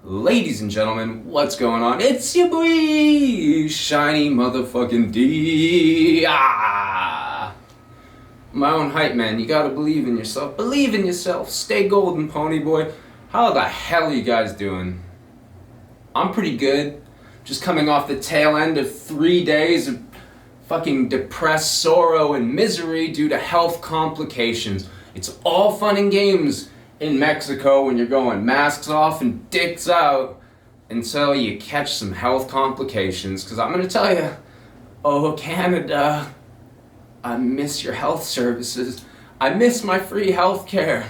Ladies and gentlemen, what's going on? It's your boy, Shiny Motherfucking D. My own hype man, you gotta believe in yourself. Believe in yourself. Stay golden, pony boy. How the hell are you guys doing? I'm pretty good. Just coming off the tail end of 3 days of fucking depressed sorrow and misery due to health complications. It's all fun and games in Mexico when you're going masks off and dicks out until you catch some health complications. Because I'm going to tell you, oh Canada, I miss your health services. I miss my free health care.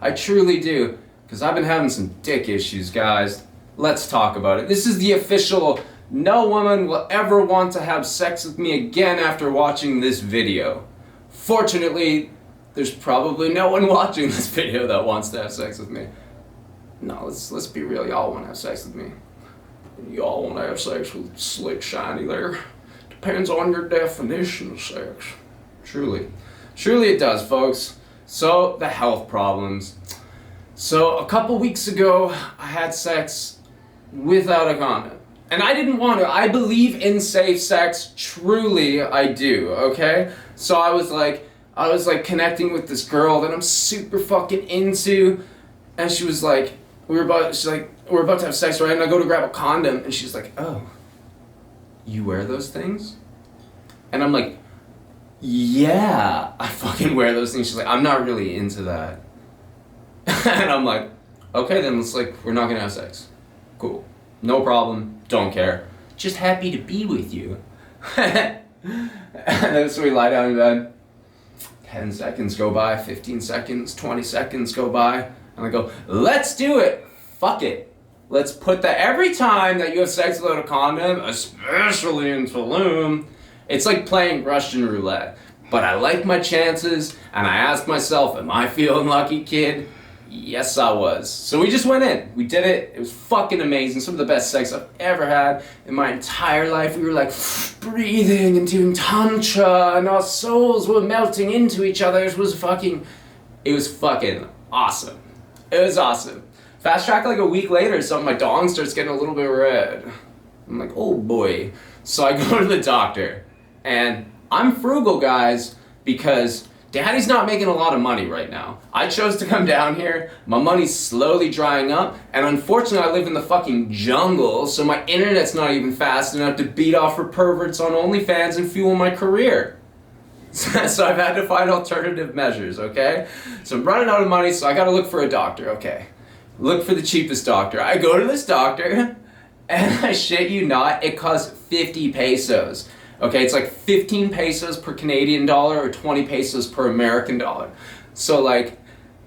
I truly do. Because I've been having some dick issues, guys. Let's talk about it. This is the official, no woman will ever want to have sex with me again after watching this video. Fortunately, there's probably no one watching this video that wants to have sex with me. No, let's be real, y'all want to have sex with me. Y'all want to have sex with Slick Shiny there. Depends on your definition of sex. Truly it does, folks. So, the health problems. So, a couple weeks ago, I had sex without a condom. And I didn't want to. I believe in safe sex. Truly, I do, okay? So I was like connecting with this girl that I'm super fucking into, and she was like, we're about to have sex, right? And I go to grab a condom, and she's like, oh, you wear those things? And I'm like, yeah, I fucking wear those things. She's like, I'm not really into that. And I'm like, okay, then we're not gonna have sex. Cool. No problem. Don't care. Just happy to be with you. And then so we lie down in bed. 10 seconds go by, 15 seconds, 20 seconds go by, and I go, let's do it. Fuck it. Let's put that every time that you have sex without a condom, especially in Tulum, it's like playing Russian roulette. But I like my chances, and I asked myself, am I feeling lucky, kid? Yes, I was. So we just went in. We did it. It was fucking amazing. Some of the best sex I've ever had in my entire life. We were like breathing and doing tantra, and our souls were melting into each other. It was fucking awesome. It was awesome. Fast track like a week later or something, my dong starts getting a little bit red. I'm like, oh boy. So I go to the doctor, and I'm frugal, guys, because Daddy's not making a lot of money right now. I chose to come down here, my money's slowly drying up, and unfortunately I live in the fucking jungle, so my internet's not even fast enough to beat off for perverts on OnlyFans and fuel my career. So I've had to find alternative measures, okay? So I'm running out of money, so I gotta look for a doctor, okay? Look for the cheapest doctor. I go to this doctor, and I shit you not, it costs 50 pesos. Okay, it's like 15 pesos per Canadian dollar or 20 pesos per American dollar. So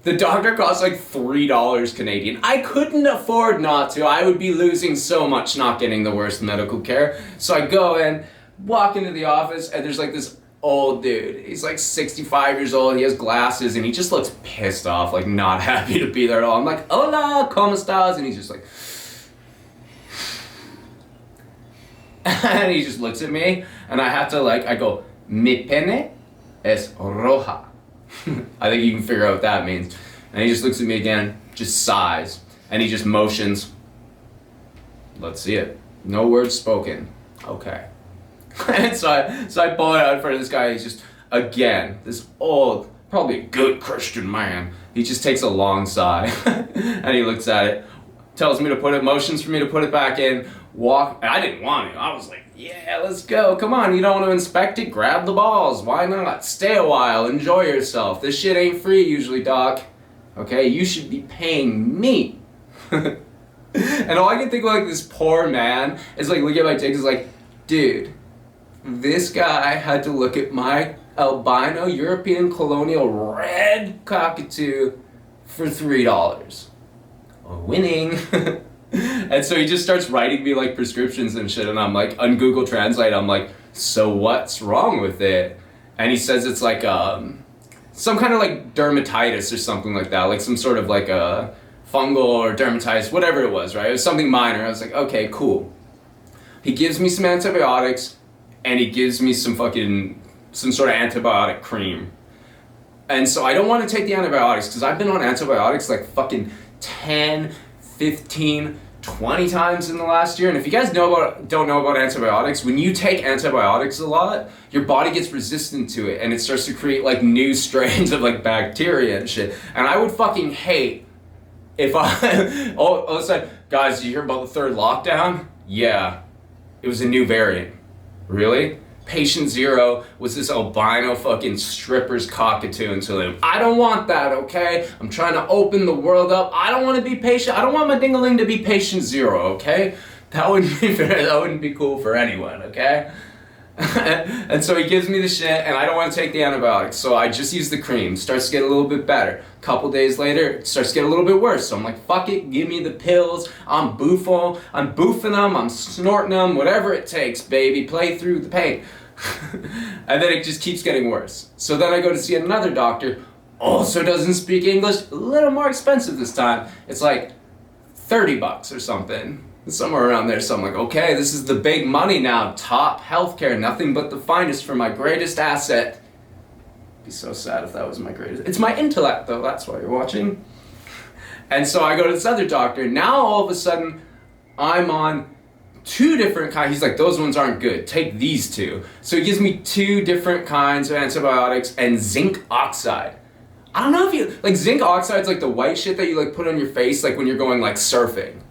the doctor costs like $3 Canadian. I couldn't afford not to. I would be losing so much not getting the worst medical care. So I go in, walk into the office, and there's this old dude. He's 65 years old, he has glasses, and he just looks pissed off, not happy to be there at all. I'm like, hola, ¿cómo estás? And he's just like, and he just looks at me, and I have to I go, mi pene es roja. I think you can figure out what that means. And he just looks at me again, just sighs, and he just motions. Let's see it. No words spoken. Okay. And so I pull it out in front of this guy. He's just, again, this old, probably a good Christian man. He just takes a long sigh, and he looks at it, tells me to put it, motions for me to put it back in, walk, and I didn't want to. I was like, yeah, let's go. Come on, you don't want to inspect it? Grab the balls. Why not? Stay a while. Enjoy yourself. This shit ain't free usually, doc. Okay, you should be paying me. And all I can think of this poor man is look at my dick is dude, this guy had to look at my albino European colonial red cockatoo for $3. Winning. And so he just starts writing me prescriptions and shit, and I'm on Google Translate, I'm like, so what's wrong with it? And he says it's some kind of dermatitis or something like that, some sort of a fungal or dermatitis, whatever it was, right? It was something minor. I was like, okay, cool. He gives me some antibiotics, and he gives me some sort of antibiotic cream. And so I don't want to take the antibiotics, because I've been on antibiotics 10, 15, 20 times in the last year. And if you guys don't know about antibiotics, when you take antibiotics a lot, your body gets resistant to it and it starts to create like new strains of like bacteria and shit. And I would fucking hate if I all of a sudden, guys, did you hear about the third lockdown? Yeah, it was a new variant. Really? Patient zero was this albino fucking stripper's cockatoo in Tulum. I don't want that, okay? I'm trying to open the world up. I don't want to be patient. I don't want my ding-a-ling to be patient zero, okay? That wouldn't be cool for anyone, okay? And so he gives me the shit, and I don't want to take the antibiotics, so I just use the cream. Starts to get a little bit better. A couple days later, it starts to get a little bit worse. So I'm like, fuck it, give me the pills. I'm boofing them, I'm snorting them, whatever it takes, baby. Play through the pain. And then it just keeps getting worse. So then I go to see another doctor, also doesn't speak English, a little more expensive this time. It's like $30 or something. Somewhere around there, so I'm like, okay, this is the big money now, top healthcare, nothing but the finest for my greatest asset. It'd be so sad if that was my greatest. It's my intellect, though, that's why you're watching. And so I go to this other doctor, now all of a sudden, I'm on 2 different kinds. He's like, those ones aren't good, take these 2. So he gives me 2 different kinds of antibiotics and zinc oxide. I don't know if you, like zinc oxide's like the white shit that you like put on your face like when you're going like surfing.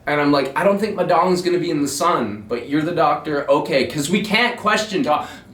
And I'm like, I don't think my dong's gonna be in the sun, but you're the doctor, okay, because we can't question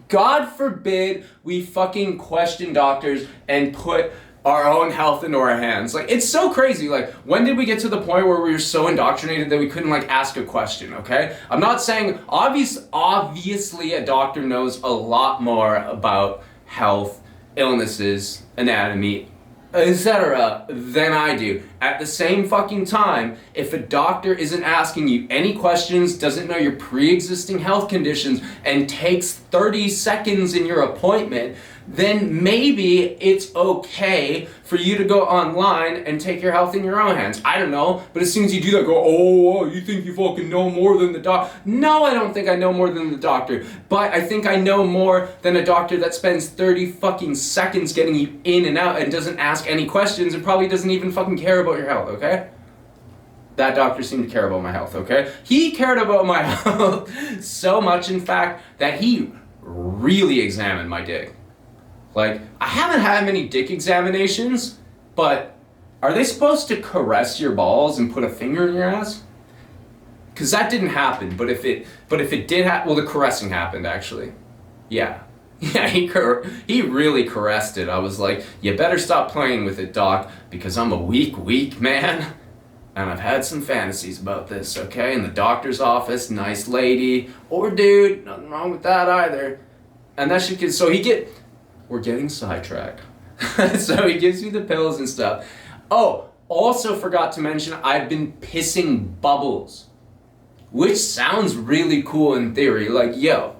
God forbid we fucking question doctors and put our own health into our hands. Like, it's so crazy. Like, when did we get to the point where we were so indoctrinated that we couldn't like ask a question, okay? I'm not saying, obviously a doctor knows a lot more about health, illnesses, anatomy, etc. than I do. At the same fucking time, if a doctor isn't asking you any questions, doesn't know your pre-existing health conditions, and takes 30 seconds in your appointment, then maybe it's okay for you to go online and take your health in your own hands. I don't know, but as soon as you do that, go, oh, you think you fucking know more than the doctor? No, I don't think I know more than the doctor, but I think I know more than a doctor that spends 30 fucking seconds getting you in and out and doesn't ask any questions and probably doesn't even fucking care about your health, okay? That doctor seemed to care about my health, okay? He cared about my health so much, in fact, that he really examined my dick. Like, I haven't had many dick examinations, but are they supposed to caress your balls and put a finger in your ass? Because that didn't happen, but if it did happen, well, the caressing happened, actually. Yeah. Yeah, he really caressed it. I was like, you better stop playing with it, doc, because I'm a weak man. And I've had some fantasies about this, okay? In the doctor's office, nice lady, or dude, nothing wrong with that either. And that shit gets, we're getting sidetracked. So he gives me the pills and stuff. Oh, also forgot to mention, I've been pissing bubbles. Which sounds really cool in theory. Like, yo,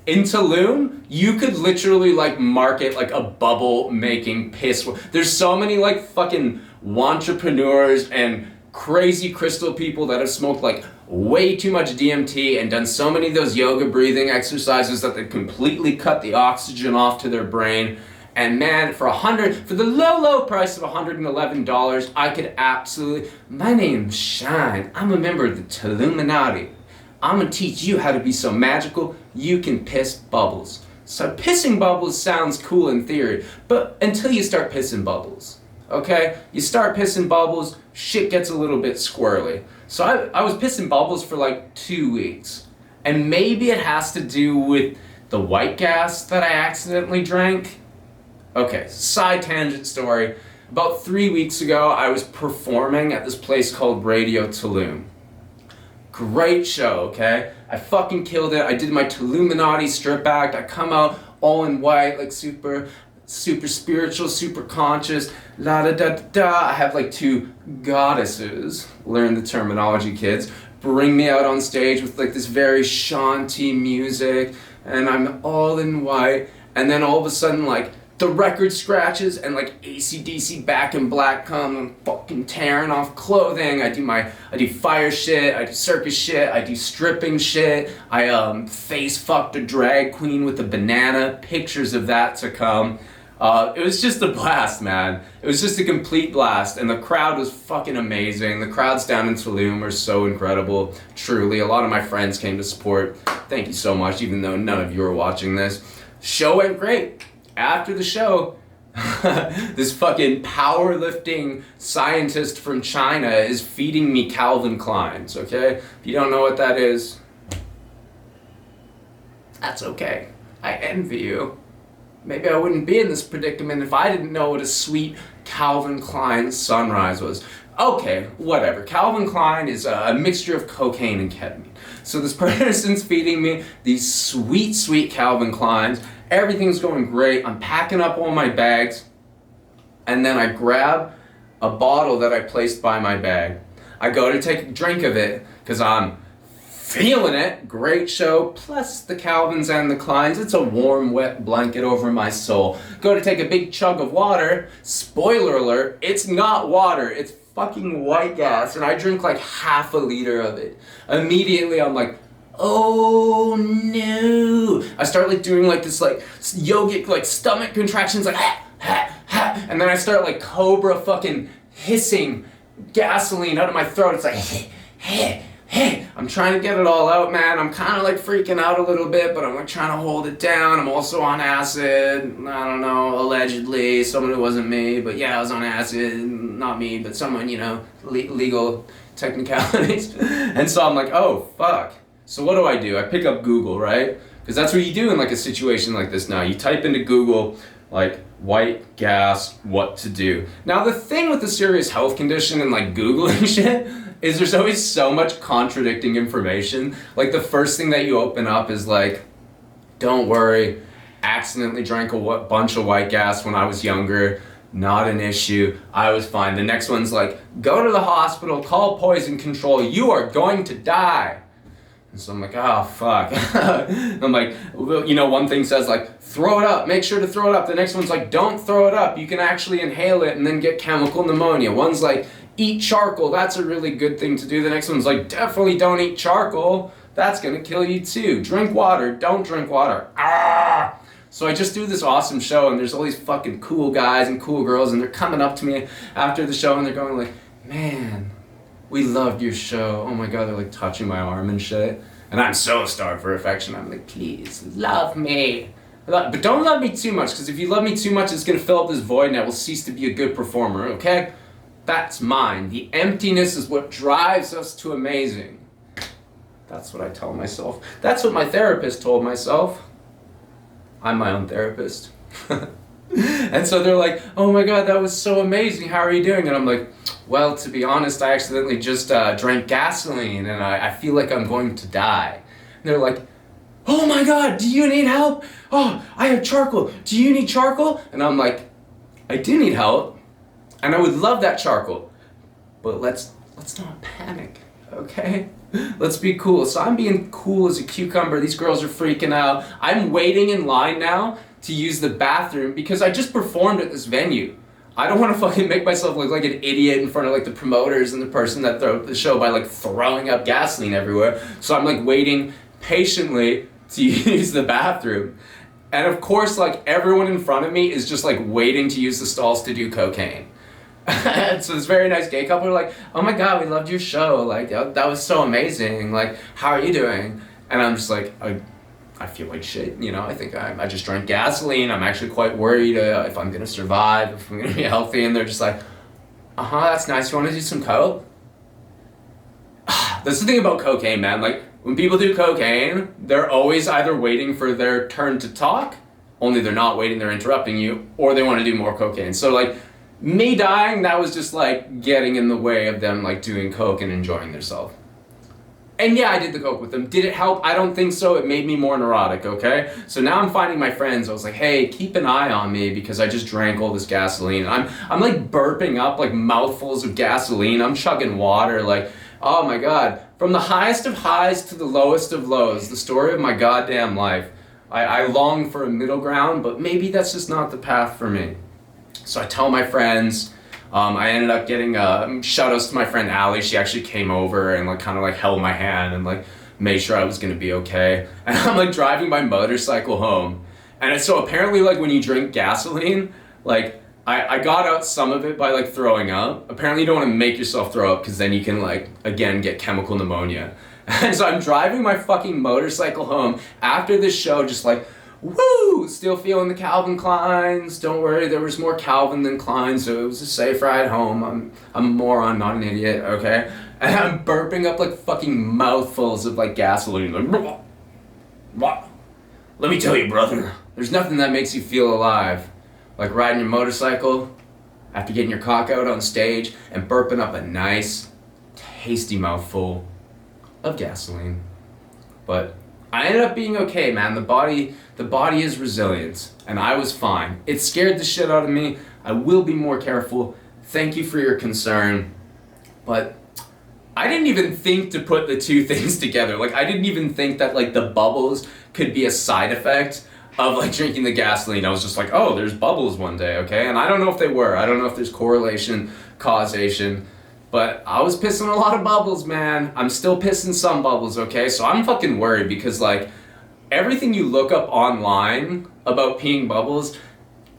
in Tulum, you could literally like market like a bubble making piss. There's so many like fucking entrepreneurs and crazy crystal people that have smoked like way too much DMT and done so many of those yoga breathing exercises that they completely cut the oxygen off to their brain. And man, for the low price of $111, I could absolutely, my name's Shine. I'm a member of the Tuluminati. I'm gonna teach you how to be so magical you can piss bubbles. So pissing bubbles sounds cool in theory, but until you start pissing bubbles, okay? You start pissing bubbles, shit gets a little bit squirrely. So I was pissing bubbles for like 2 weeks. And maybe it has to do with the white gas that I accidentally drank. Okay, side tangent story. About 3 weeks ago, I was performing at this place called Radio Tulum. Great show, okay? I fucking killed it. I did my Tuluminati strip act. I come out all in white, like super spiritual, super conscious, la da da da da. I have like 2 goddesses, learn the terminology, kids, bring me out on stage with like this very shanty music, and I'm all in white, and then all of a sudden like the record scratches and like AC/DC Back in Black come, I'm fucking tearing off clothing. I do fire shit, I do circus shit, I do stripping shit, I face fucked a drag queen with a banana, pictures of that to come. It was just a blast, man. It was just a complete blast, and the crowd was fucking amazing. The crowds down in Tulum are so incredible, truly. A lot of my friends came to support. Thank you so much, even though none of you are watching this. Show went great. After the show, this fucking powerlifting scientist from China is feeding me Calvin Kleins, okay? If you don't know what that is, that's okay. I envy you. Maybe I wouldn't be in this predicament if I didn't know what a sweet Calvin Klein sunrise was. Okay, whatever. Calvin Klein is a mixture of cocaine and ketamine. So this person's feeding me these sweet, sweet Calvin Kleins. Everything's going great. I'm packing up all my bags. And then I grab a bottle that I placed by my bag. I go to take a drink of it because I'm feeling it. Great show. Plus the Calvins and the Kleins. It's a warm, wet blanket over my soul. Go to take a big chug of water. Spoiler alert, it's not water. It's fucking white gas. And I drink like half a liter of it. Immediately I'm like, oh no. I start like doing like this like yogic like stomach contractions like ha, ha, ha. And then I start like cobra fucking hissing gasoline out of my throat. It's like hey, hey. Hey, I'm trying to get it all out, man. I'm kind of like freaking out a little bit, but I'm like trying to hold it down. I'm also on acid. I don't know, allegedly. Someone who wasn't me, but yeah, I was on acid. Not me, but someone, you know, legal technicalities. And so I'm like, oh, fuck. So what do? I pick up Google, right? Because that's what you do in like a situation like this now. You type into Google, like, white gas, what to do. Now, the thing with the serious health condition and like Googling shit is there's always so much contradicting information. Like the first thing that you open up is like, don't worry, accidentally drank a bunch of white gas when I was younger, not an issue, I was fine. The next one's like, go to the hospital, call poison control, you are going to die. And so I'm like, oh fuck. I'm like, you know, one thing says like, throw it up, make sure to throw it up. The next one's like, don't throw it up, you can actually inhale it and then get chemical pneumonia. One's like, eat charcoal, that's a really good thing to do. The next one's like, definitely don't eat charcoal, that's gonna kill you too. Drink water, don't drink water. Ah! So I just do this awesome show and there's all these fucking cool guys and cool girls and they're coming up to me after the show and they're going like, man, we loved your show. Oh my God, they're like touching my arm and shit. And I'm so starved for affection. I'm like, please, love me. But don't love me too much, because if you love me too much, it's gonna fill up this void and I will cease to be a good performer, okay? That's mine. The emptiness is what drives us to amazing. That's what I tell myself. That's what my therapist told myself. I'm my own therapist. And so they're like, oh my God, that was so amazing. How are you doing? And I'm like, well, to be honest, I accidentally just drank gasoline and I feel like I'm going to die. And they're like, oh my God, do you need help? Oh, I have charcoal. Do you need charcoal? And I'm like, I do need help. And I would love that charcoal. But let's not panic, okay? Let's be cool. So I'm being cool as a cucumber. These girls are freaking out. I'm waiting in line now to use the bathroom because I just performed at this venue. I don't want to fucking make myself look like an idiot in front of like the promoters and the person that threw the show by like throwing up gasoline everywhere. So I'm like waiting patiently to use the bathroom. And of course, like everyone in front of me is just like waiting to use the stalls to do cocaine. So this very nice gay couple are like, oh my God, we loved your show. Like, that was so amazing. Like, how are you doing? And I'm just like, I feel like shit, you know, I think I just drank gasoline. I'm actually quite worried if I'm gonna survive, if I'm gonna be healthy. And they're just like, uh-huh, that's nice. You wanna do some coke? That's the thing about cocaine, man. Like, when people do cocaine, they're always either waiting for their turn to talk, only they're not waiting, they're interrupting you, or they wanna do more cocaine. So like, me dying, that was just like getting in the way of them like doing coke and enjoying themselves. And yeah, I did the coke with them. Did it help? I don't think so. It made me more neurotic, okay? So now I'm finding my friends. I was like, hey, keep an eye on me because I just drank all this gasoline. I'm like burping up like mouthfuls of gasoline. I'm chugging water like, oh my God. From the highest of highs to the lowest of lows, the story of my goddamn life. I long for a middle ground, but maybe that's just not the path for me. So I tell my friends, I ended up getting shout outs to my friend Allie. She actually came over and like kind of like held my hand and like made sure I was gonna be okay. And I'm like driving my motorcycle home And so apparently, like, when you drink gasoline, like, I got out some of it by, like, throwing up. Apparently you don't want to make yourself throw up because then you can, like, again, get chemical pneumonia. And so I'm driving my fucking motorcycle home after this show, just like, woo! Still feeling the Calvin Kleins. Don't worry, there was more Calvin than Klein, so it was a safe ride home. I'm a moron, not an idiot, okay? And I'm burping up, like, fucking mouthfuls of, like, gasoline. Like, blah, blah. Let me tell you, brother, there's nothing that makes you feel alive like riding your motorcycle after getting your cock out on stage and burping up a nice, tasty mouthful of gasoline. But I ended up being okay, man. The body is resilient, and I was fine. It scared the shit out of me. I will be more careful. Thank you for your concern. But I didn't even think to put the two things together. Like, I didn't even think that, like, the bubbles could be a side effect of, like, drinking the gasoline. I was just like, oh, there's bubbles one day, okay? And I don't know if they were. I don't know if there's correlation, causation. But I was pissing a lot of bubbles, man. I'm still pissing some bubbles, okay? So I'm fucking worried because, like, everything you look up online about peeing bubbles,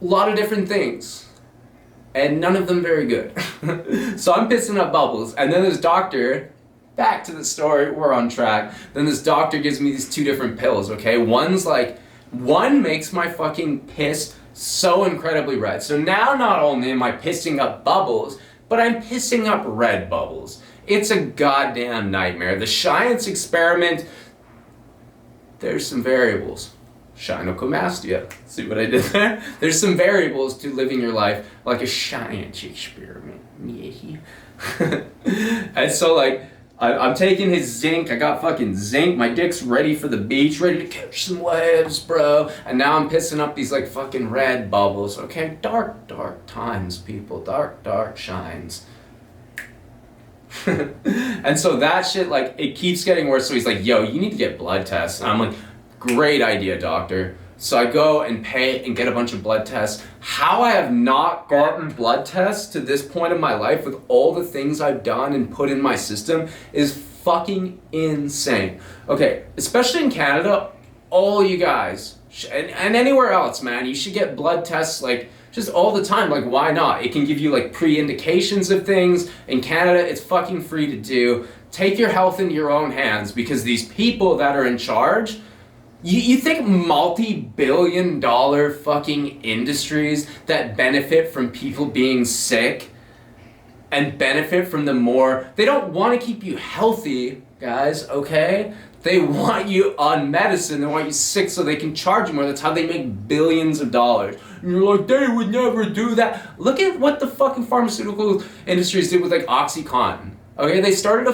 a lot of different things. And none of them very good. So I'm pissing up bubbles. And then this doctor, back to the story, we're on track. Then this doctor gives me these two different pills, okay? One makes my fucking piss so incredibly red. So now not only am I pissing up bubbles, but I'm pissing up red bubbles. It's a goddamn nightmare. The science experiment, there's some variables. Gynecomastia. See what I did there? There's some variables to living your life like a science experiment. And so, like, I'm taking his zinc. I got fucking zinc. My dick's ready for the beach, ready to catch some waves, bro. And now I'm pissing up these, like, fucking red bubbles. Okay, dark, dark times, people. Dark, dark shines. And so that shit, like, it keeps getting worse. So he's like, yo, you need to get blood tests. And I'm like, great idea, doctor. So I go and pay and get a bunch of blood tests. How I have not gotten blood tests to this point in my life with all the things I've done and put in my system is fucking insane. Okay, especially in Canada, all you guys, and anywhere else, man, you should get blood tests, like, just all the time. Like, why not? It can give you, like, pre-indications of things. In Canada, it's fucking free to do. Take your health into your own hands because these people that are in charge, you think multi-billion-dollar fucking industries that benefit from people being sick and benefit from the more, they don't want to keep you healthy, guys, okay? They want you on medicine, they want you sick so they can charge you more. That's how they make billions of dollars. And you're like, they would never do that. Look at what the fucking pharmaceutical industries did with, like, OxyContin. Okay, they started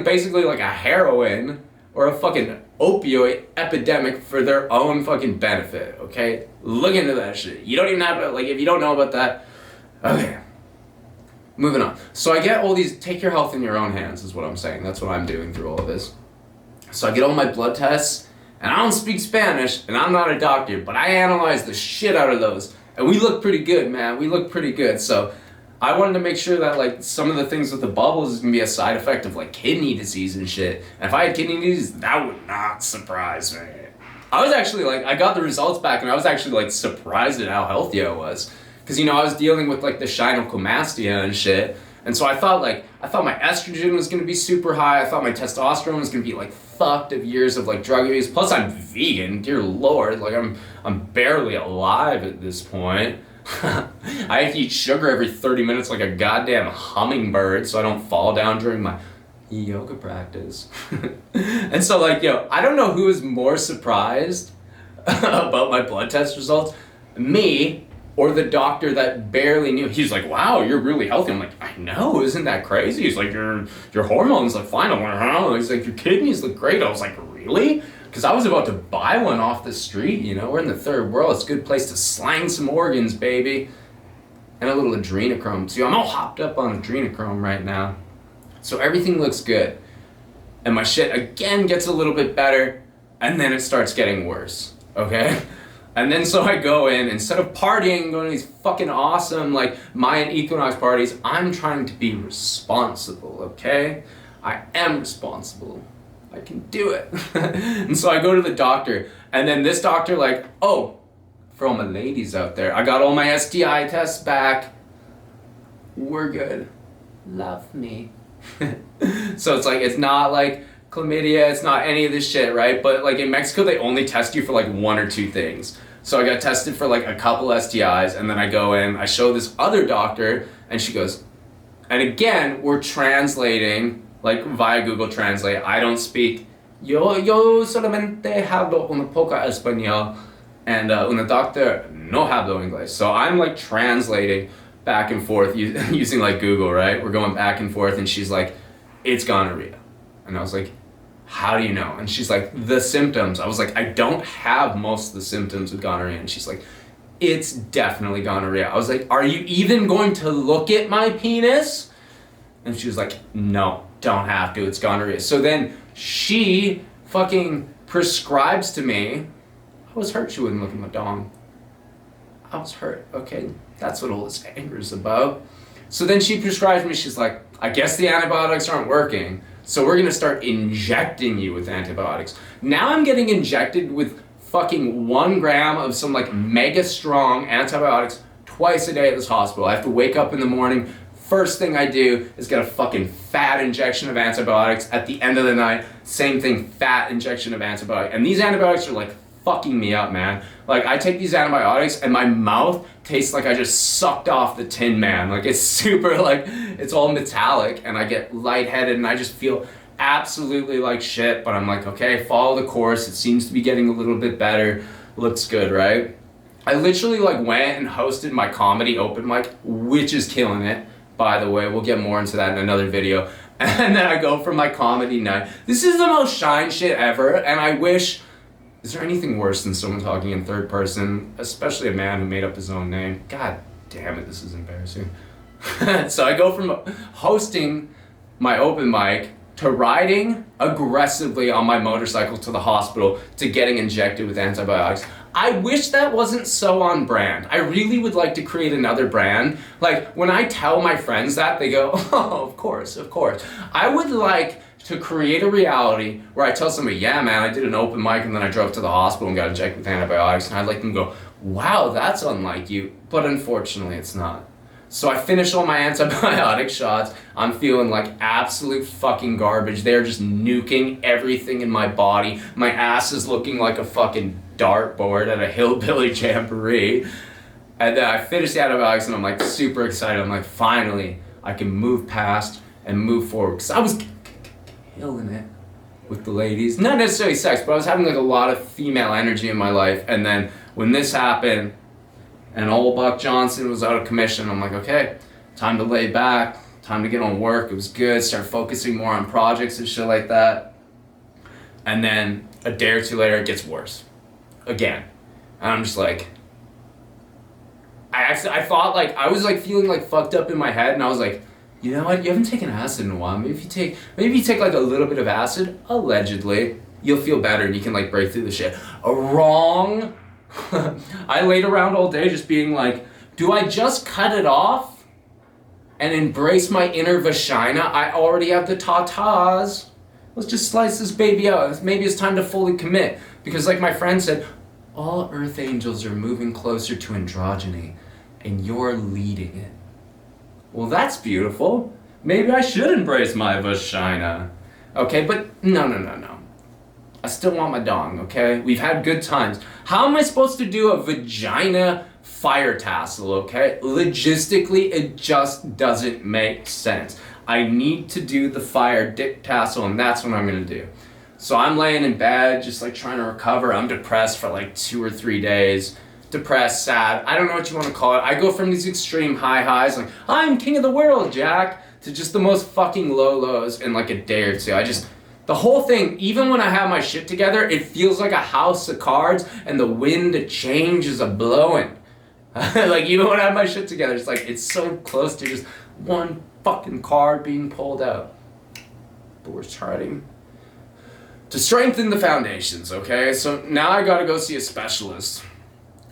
basically like a heroin or a fucking opioid epidemic for their own fucking benefit, okay? Look into that shit. You don't even have to, like, if you don't know about that, okay. Moving on. So I get all these, take your health in your own hands is what I'm saying. That's what I'm doing through all of this. So I get all my blood tests, and I don't speak Spanish, and I'm not a doctor, but I analyze the shit out of those. And we look pretty good, man. We look pretty good. So I wanted to make sure that, like, some of the things with the bubbles is going to be a side effect of, like, kidney disease and shit. And if I had kidney disease, that would not surprise me. I was actually, like, I got the results back, and I was actually, like, surprised at how healthy I was. Because, you know, I was dealing with, like, the gynecomastia and shit. And so I thought my estrogen was going to be super high. I thought my testosterone was going to be, like, fucked of years of, like, drug use. Plus, I'm vegan, dear Lord. Like, I'm barely alive at this point. I have to eat sugar every 30 minutes like a goddamn hummingbird so I don't fall down during my yoga practice. And so, like, yo, I don't know who is more surprised about my blood test results, me or the doctor that barely knew. He's like, wow, you're really healthy. I'm like, I know, isn't that crazy? He's like, your hormones look fine. I'm like, oh. He's like, your kidneys look great. I was like, really? Because I was about to buy one off the street, you know? We're in the third world. It's a good place to slang some organs, baby. And a little adrenochrome, too. I'm all hopped up on adrenochrome right now. So everything looks good. And my shit, again, gets a little bit better. And then it starts getting worse, okay? And then so I go in, instead of partying, going to these fucking awesome, like, Mayan equinox parties, I'm trying to be responsible, okay? I am responsible. I can do it. And so I go to the doctor, And then this doctor like, oh, for all my ladies out there, I got all my STI tests back. We're good. Love me. So it's like, it's not like chlamydia, it's not any of this shit, right? But like in Mexico, they only test you for like 1 or 2 things. So I got tested for like a couple STIs, and then I go in, I show this other doctor, and she goes, and again, we're translating, like via Google Translate. I don't speak, yo solamente hablo un poco español, and una doctor no hablo inglés. So I'm like translating back and forth using like Google, right? We're going back and forth, and she's like, it's gonorrhea. And I was like, how do you know? And she's like, the symptoms. I was like, I don't have most of the symptoms of gonorrhea. And she's like, it's definitely gonorrhea. I was like, are you even going to look at my penis? And she was like, no, don't have to, it's gonorrhea. So then she fucking prescribes to me. I was hurt she wouldn't look at my dong. I was hurt, okay? That's what all this anger is about. So then she prescribes me, she's like, I guess the antibiotics aren't working, so we're gonna start injecting you with antibiotics. Now I'm getting injected with fucking 1 gram of some like mega strong antibiotics twice a day at this hospital. I have to wake up in the morning, first thing I do is get a fucking fat injection of antibiotics. At the end of the night, same thing, fat injection of antibiotics. And these antibiotics are like fucking me up, man. Like I take these antibiotics and my mouth tastes like I just sucked off the Tin Man. Like it's super like, it's all metallic, and I get lightheaded and I just feel absolutely like shit, but I'm like, okay, follow the course. It seems to be getting a little bit better. Looks good, right? I literally like went and hosted my comedy open mic, which is killing it, by the way. We'll get more into that in another video. And then I go for my comedy night. This is the most shine shit ever, and I wish, is there anything worse than someone talking in third person, especially a man who made up his own name? God damn it, this is embarrassing. So I go from hosting my open mic to riding aggressively on my motorcycle to the hospital to getting injected with antibiotics. I wish that wasn't so on brand. I really would like to create another brand. Like when I tell my friends that, they go, oh, of course, of course. I would like to create a reality where I tell somebody, yeah man, I did an open mic and then I drove to the hospital and got injected with antibiotics, and I'd like them to go, wow, that's unlike you. But unfortunately it's not. So I finish all my antibiotic shots. I'm feeling like absolute fucking garbage. They're just nuking everything in my body. My ass is looking like a fucking dartboard at a hillbilly jamboree. And then I finish the antibiotics and I'm like super excited. I'm like, finally, I can move past and move forward. Because I was killing it with the ladies. Not necessarily sex, but I was having like a lot of female energy in my life. And then when this happened, and old Buck Johnson was out of commission, I'm like, okay, time to lay back, time to get on work. It was good, start focusing more on projects and shit like that. And then a day or 2 later, it gets worse. Again. And I'm just like, I thought like, I was like feeling like fucked up in my head, and I was like, you know what, you haven't taken acid in a while. Maybe you take like a little bit of acid, allegedly, you'll feel better and you can like break through the shit. Wrong. I laid around all day just being like, do I just cut it off and embrace my inner vagina? I already have the tatas. Let's just slice this baby out. Maybe it's time to fully commit. Because like my friend said, all earth angels are moving closer to androgyny and you're leading it. Well, that's beautiful. Maybe I should embrace my vagina. Okay, but no. I still want my dong, okay? We've had good times. How am I supposed to do a vagina fire tassel, okay? Logistically, it just doesn't make sense. I need to do the fire dick tassel, and that's what I'm gonna do. So I'm laying in bed, just like trying to recover. I'm depressed for like 2 or 3 days. Depressed, sad, I don't know what you want to call it. I go from these extreme highs, like, I'm king of the world, Jack, to just the most fucking lows in like a day or two. The whole thing, even when I have my shit together, it feels like a house of cards and the wind of change is a-blowing. Like, even when I have my shit together, it's like, it's so close to just one fucking card being pulled out. But we're starting to strengthen the foundations, okay? So now I gotta go see a specialist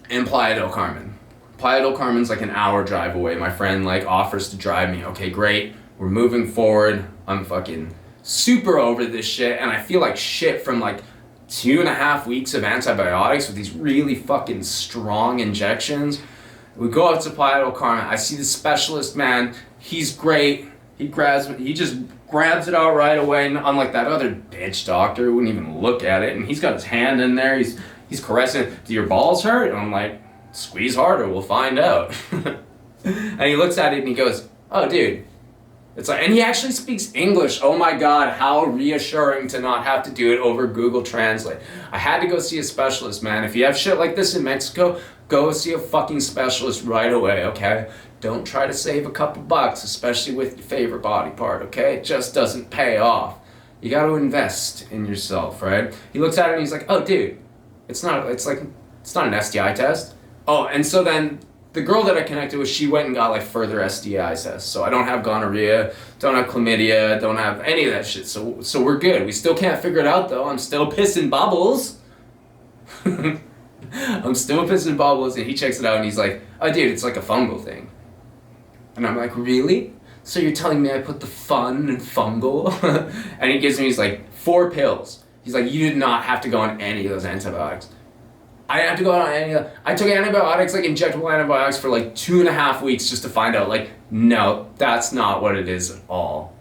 in Playa del Carmen. Playa del Carmen's like an hour drive away. My friend like offers to drive me. Okay, great. We're moving forward. I'm fucking super over this shit, and I feel like shit from like 2.5 weeks of antibiotics with these really fucking strong injections. We go out to Playa del Carmen. I see the specialist, man. He's great. He just grabs it out right away, and unlike that other bitch doctor who wouldn't even look at it, and he's got his hand in there, he's caressing it. Do your balls hurt? And I'm like, squeeze harder, we'll find out. And he looks at it and he goes, oh dude. It's like, and he actually speaks English. Oh my God, how reassuring to not have to do it over Google Translate. I had to go see a specialist, man. If you have shit like this in Mexico, go see a fucking specialist right away, okay? Don't try to save a couple bucks, especially with your favorite body part, okay? It just doesn't pay off. You got to invest in yourself, right? He looks at it and he's like, oh dude, it's not an STI test. Oh, and so then the girl that I connected with, she went and got like further STI tests. So I don't have gonorrhea, don't have chlamydia, don't have any of that shit. So we're good. We still can't figure it out though. I'm still pissing bubbles. I'm still pissing bubbles, and he checks it out and he's like, oh dude, it's like a fungal thing. And I'm like, really? So you're telling me I put the fun in fungal? And he gives me, he's like, 4 pills. He's like, you did not have to go on any of those antibiotics. I didn't have to go on any of them. I took antibiotics, like injectable antibiotics for like 2.5 weeks just to find out, like, no, that's not what it is at all.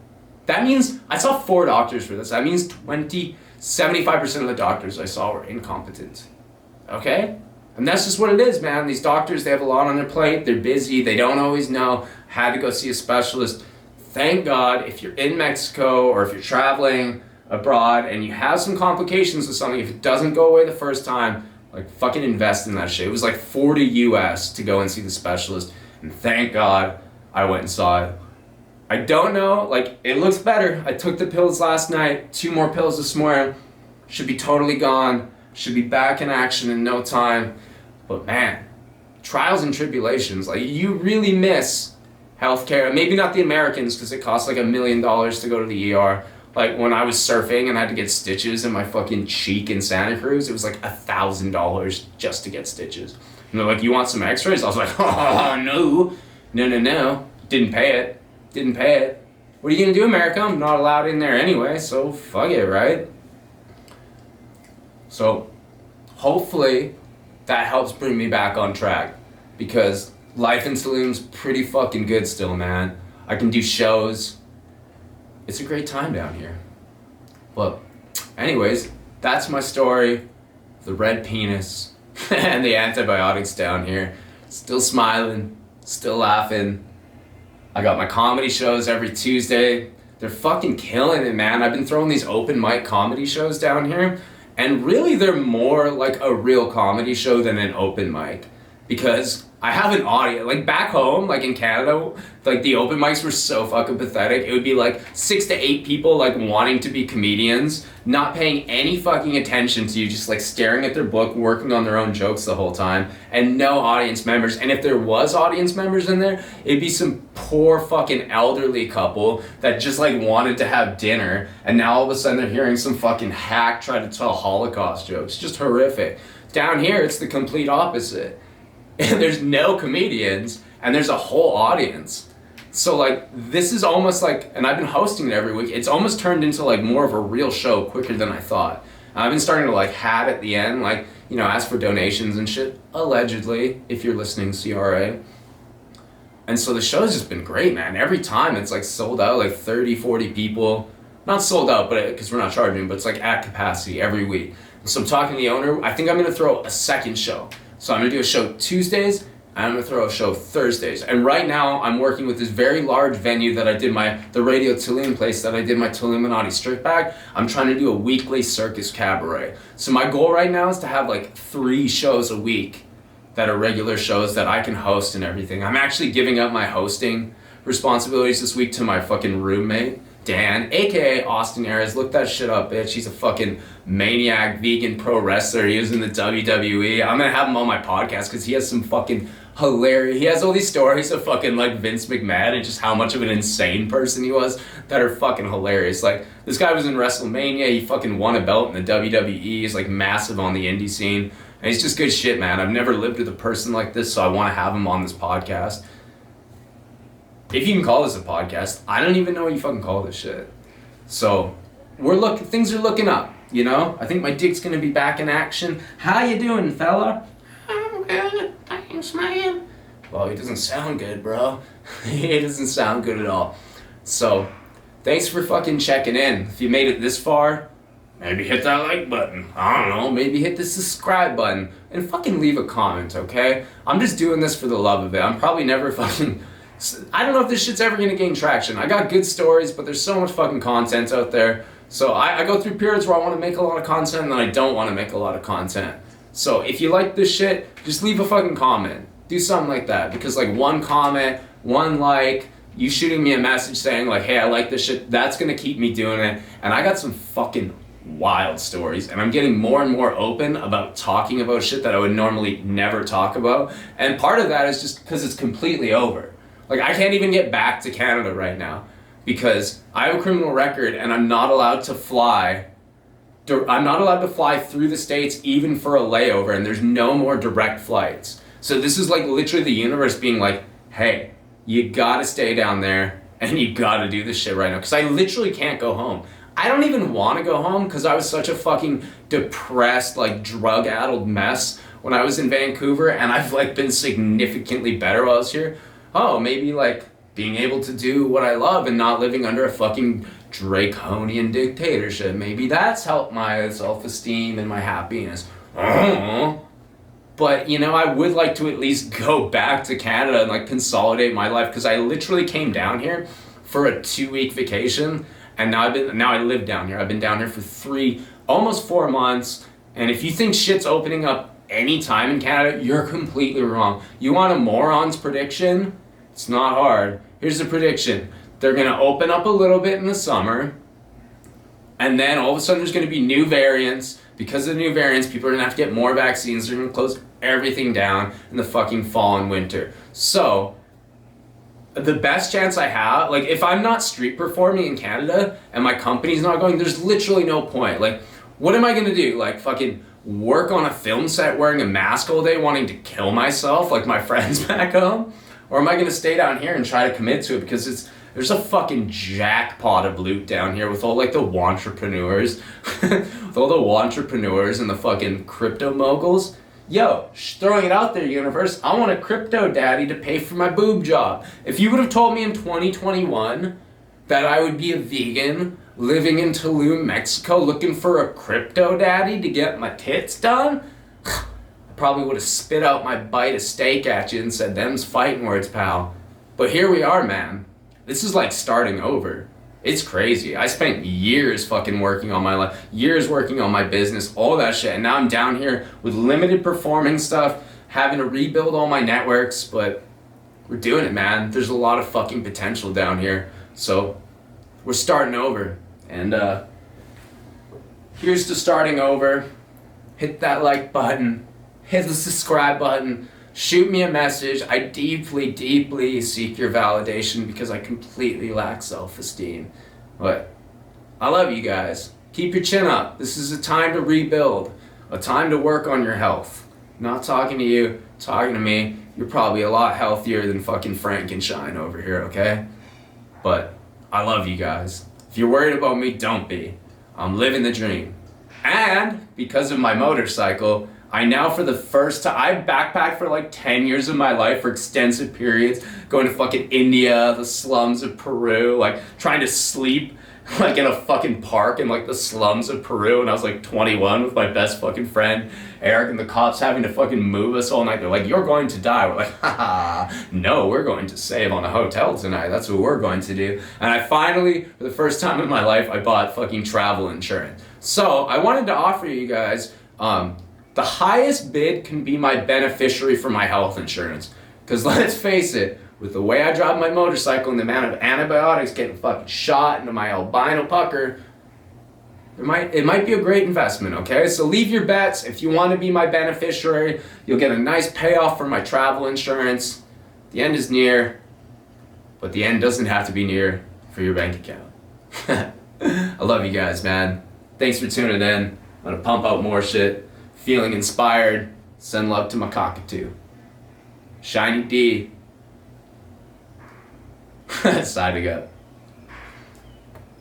That means, I saw 4 doctors for this. That means 75% of the doctors I saw were incompetent. Okay? And that's just what it is, man. These doctors, they have a lot on their plate. They're busy. They don't always know. Had to go see a specialist. Thank God, if you're in Mexico or if you're traveling abroad and you have some complications with something, if it doesn't go away the first time, like fucking invest in that shit. It was like $40 US to go and see the specialist. And thank God I went and saw it. I don't know, like it looks better. I took the pills last night, 2 more pills this morning. Should be totally gone. Should be back in action in no time. But man, trials and tribulations, like you really miss healthcare. Maybe not the Americans because it costs like $1 million to go to the ER. Like when I was surfing and I had to get stitches in my fucking cheek in Santa Cruz, it was like $1,000 just to get stitches. And they're like, you want some x-rays? I was like, oh no. Didn't pay it. What are you gonna do, America? I'm not allowed in there anyway, so fuck it, right? So hopefully that helps bring me back on track, because life in Tulum's pretty fucking good still, man. I can do shows. It's a great time down here. But anyways, that's my story. The red penis and the antibiotics down here. Still smiling, still laughing. I got my comedy shows every Tuesday. They're fucking killing it, man. I've been throwing these open mic comedy shows down here, and really they're more like a real comedy show than an open mic, because I have an audience. Like back home, like in Canada, like the open mics were so fucking pathetic. It would be like 6 to 8 people like wanting to be comedians, not paying any fucking attention to you, just like staring at their book, working on their own jokes the whole time, and no audience members. And if there was audience members in there, it'd be some poor fucking elderly couple that just like wanted to have dinner, and now all of a sudden they're hearing some fucking hack try to tell Holocaust jokes. Just horrific. Down here, it's the complete opposite. There's no comedians and there's a whole audience. So like this is almost like, and I've been hosting it every week, it's almost turned into like more of a real show quicker than I thought. I've been starting to like hat at the end, like, you know, ask for donations and shit, allegedly, if you're listening, CRA. And so the show's just been great, man. Every time it's like sold out, like 30, 40 people. Not sold out, but because we're not charging, but it's like at capacity every week. So I'm talking to the owner. I think I'm gonna throw a second show. So I'm gonna do a show Tuesdays, and I'm gonna throw a show Thursdays. And right now I'm working with this very large venue that I did the Radio Tulum place that I did my Tuluminati strip bag. I'm trying to do a weekly circus cabaret. So my goal right now is to have like 3 shows a week that are regular shows that I can host and everything. I'm actually giving up my hosting responsibilities this week to my fucking roommate, Dan, aka Austin Aries. Look that shit up, bitch. He's a fucking maniac vegan pro wrestler. He was in the WWE. I'm gonna have him on my podcast because he has some fucking hilarious, he has all these stories of fucking like Vince McMahon and just how much of an insane person he was that are fucking hilarious. Like this guy was in WrestleMania. He fucking won a belt in the WWE. He's like massive on the indie scene, and he's just good shit, man. I've never lived with a person like this, so I want to have him on this podcast. If you can call this a podcast, I don't even know what you fucking call this shit. So things are looking up. You know, I think my dick's gonna be back in action. How you doing, fella? I'm good, thanks, man. Well, he doesn't sound good, bro. He doesn't sound good at all. So, thanks for fucking checking in. If you made it this far, maybe hit that like button. I don't know, maybe hit the subscribe button. And fucking leave a comment, okay? I'm just doing this for the love of it. I'm probably never fucking... I don't know if this shit's ever gonna gain traction. I got good stories, but there's so much fucking content out there. So I go through periods where I want to make a lot of content and then I don't want to make a lot of content. So if you like this shit, just leave a fucking comment. Do something like that. Because like one comment, one like, you shooting me a message saying like, hey, I like this shit, that's gonna keep me doing it. And I got some fucking wild stories. And I'm getting more and more open about talking about shit that I would normally never talk about. And part of that is just because it's completely over. Like I can't even get back to Canada right now. Because I have a criminal record and I'm not allowed to fly. I'm not allowed to fly through the States even for a layover, and there's no more direct flights. So this is like literally the universe being like, hey, you gotta stay down there and you gotta do this shit right now. Because I literally can't go home. I don't even want to go home because I was such a fucking depressed, like drug-addled mess when I was in Vancouver, and I've like been significantly better while I was here. Oh, maybe like being able to do what I love and not living under a fucking draconian dictatorship. Maybe that's helped my self-esteem and my happiness. But, you know, I would like to at least go back to Canada and like consolidate my life, because I literally came down here for a 2-week vacation, and now I live down here. I've been down here for almost 4 months, and if you think shit's opening up any time in Canada, you're completely wrong. You want a moron's prediction? It's not hard. Here's the prediction. They're going to open up a little bit in the summer, and then all of a sudden there's going to be new variants. Because of the new variants, people are going to have to get more vaccines. They're going to close everything down in the fucking fall and winter. So, the best chance I have, like if I'm not street performing in Canada and my company's not going, there's literally no point. Like, what am I going to do? Like fucking work on a film set wearing a mask all day wanting to kill myself like my friends back home? Or am I going to stay down here and try to commit to it? Because there's a fucking jackpot of loot down here with all like the wantrepreneurs. With all the wantrepreneurs and the fucking crypto moguls. Yo, throwing it out there, universe. I want a crypto daddy to pay for my boob job. If you would have told me in 2021 that I would be a vegan living in Tulum, Mexico, looking for a crypto daddy to get my tits done, probably would have spit out my bite of steak at you and said, them's fighting words, pal. But here we are, man. This is like starting over. It's crazy. I spent years fucking working on my life, years working on my business, all that shit. And now I'm down here with limited performing stuff, having to rebuild all my networks, but we're doing it, man. There's a lot of fucking potential down here. So we're starting over. And here's to starting over. Hit that like button. Hit the subscribe button, shoot me a message. I deeply, deeply seek your validation because I completely lack self-esteem. But I love you guys. Keep your chin up. This is a time to rebuild, a time to work on your health. Not talking to you, talking to me. You're probably a lot healthier than fucking Frankenstein over here, okay? But I love you guys. If you're worried about me, don't be. I'm living the dream. And because of my motorcycle, I now for the first time, I backpacked for like 10 years of my life for extensive periods, going to fucking India, the slums of Peru, like trying to sleep like in a fucking park in like the slums of Peru, and I was like 21 with my best fucking friend, Eric, and the cops having to fucking move us all night. They're like, you're going to die. We're like, haha, no, we're going to save on a hotel tonight. That's what we're going to do. And I finally, for the first time in my life, I bought fucking travel insurance. So I wanted to offer you guys, the highest bid can be my beneficiary for my health insurance. Because let's face it, with the way I drive my motorcycle and the amount of antibiotics getting fucking shot into my albino pucker, it might be a great investment, okay? So leave your bets. If you want to be my beneficiary, you'll get a nice payoff for my travel insurance. The end is near, but the end doesn't have to be near for your bank account. I love you guys, man. Thanks for tuning in. I'm gonna pump out more shit. Feeling inspired. Send love to my cockatoo. Shiny D. Signing up.